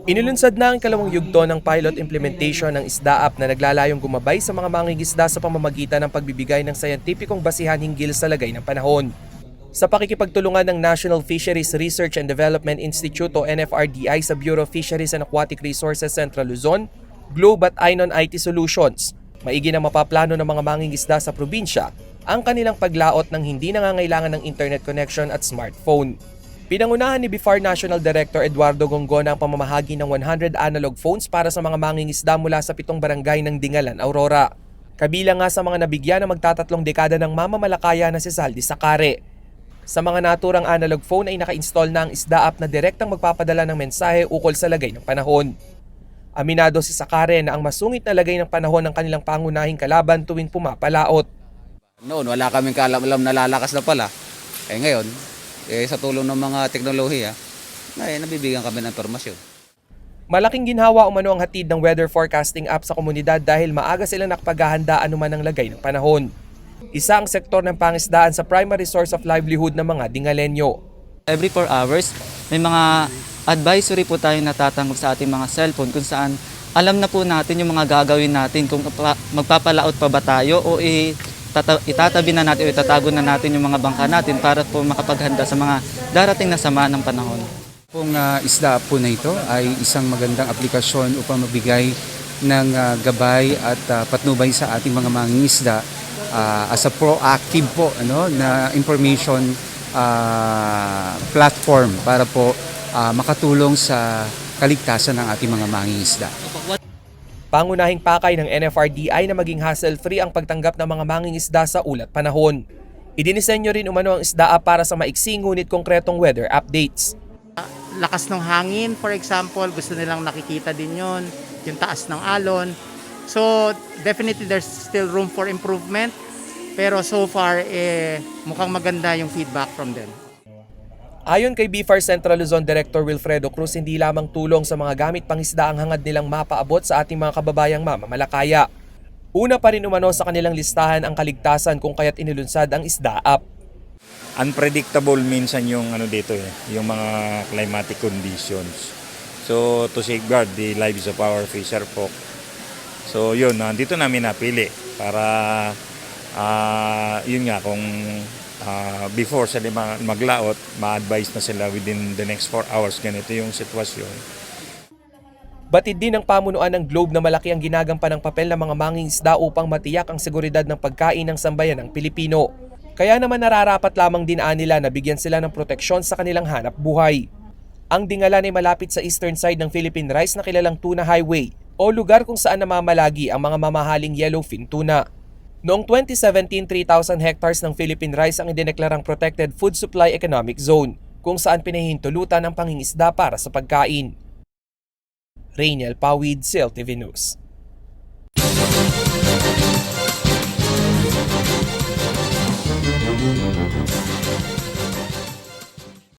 Inilunsad na ang ikalawang yugto ng pilot implementation ng ISDA-app na naglalayong gumabay sa mga mangingisda sa pamamagitan ng pagbibigay ng scientificong basihan hinggil sa lagay ng panahon. Sa pakikipagtulungan ng National Fisheries Research and Development Institute o NFRDI sa Bureau of Fisheries and Aquatic Resources Central Luzon, Globe at Ainon IT Solutions, maigi na mapaplano ng mga mangingisda sa probinsya ang kanilang paglaot ng hindi nangangailangan ng internet connection at smartphone. Pinangunahan ni BIFAR National Director Eduardo Gongona ang pamamahagi ng 100 analog phones para sa mga mangingisda mula sa 7 barangay ng Dingalan, Aurora. Kabilang nga sa mga nabigyan na magtatatlong dekada ng mamamalakaya na si Saldi Sakare. Sa mga naturang analog phone ay naka-install na ang ISDA-app na direktang magpapadala ng mensahe ukol sa lagay ng panahon. Aminado si Sakare na ang masungit na lagay ng panahon ng kanilang pangunahing kalaban tuwing pumapalaot. Noon wala kaming kaalam na lalakas na pala. Ngayon, sa tulong ng mga teknolohiya, nabibigyan kami ng impormasyon. Malaking ginhawa umano ang hatid ng weather forecasting app sa komunidad dahil maaga sila nakapaghahanda anuman ang lagay ng panahon. Isa ang sektor ng pangisdaan sa primary source of livelihood ng mga Dingalenyo. Every 4 hours, may mga advisory po tayo natatanggap sa ating mga cellphone kung saan alam na po natin yung mga gagawin natin kung magpapalaot pa ba tayo o itatabi na natin o itatago na natin yung mga bangka natin para po makapaghanda sa mga darating na sama ng panahon. Pong isda po na ito ay isang magandang aplikasyon upang magbigay ng gabay at patnubay sa ating mga mangingisda as a proactive po na information platform para po makatulong sa kaligtasan ng ating mga mangingisda. Pangunahing pakay ng NFRDI na maging hassle-free ang pagtanggap ng mga mangingisda sa ulat panahon. Idinisenyo rin umano ang ISDA-app para sa maiksing ngunit konkretong weather updates. Lakas ng hangin, for example, gusto nilang nakikita din yon, yung taas ng alon. So definitely there's still room for improvement, pero so far mukhang maganda yung feedback from them. Ayon kay BIFAR Central Luzon Director Wilfredo Cruz, hindi lamang tulong sa mga gamit pangisda ang hangad nilang mapaabot sa ating mga kababayang mamamalakaya. Una pa rin umano sa kanilang listahan ang kaligtasan kung kaya't inilunsad ang ISDA-app. Unpredictable minsan yung dito yung mga climatic conditions. So to safeguard the lives of our fisher folk. So yun, dito namin napili para yun nga kung before sila maglaot, ma-advise na sila within the next 4 hours ganito yung sitwasyon. Batid din ng pamunuan ng Globe na malaki ang ginagampan ng papel ng mga mangingisda upang matiyak ang seguridad ng pagkain ng sambayan ng Pilipino. Kaya naman nararapat lamang din nila na bigyan sila ng proteksyon sa kanilang hanap buhay. Ang Dingalan ay malapit sa eastern side ng Philippine Rice na kilalang Tuna Highway o lugar kung saan namamalagi ang mga mamahaling yellowfin tuna. Noong 2017, 3,000 hectares ng Philippine Rice ang idineklarang Protected Food Supply Economic Zone, kung saan pinahihintulutan ang pangingisda para sa pagkain. Rainiel Pawid, CLTV News.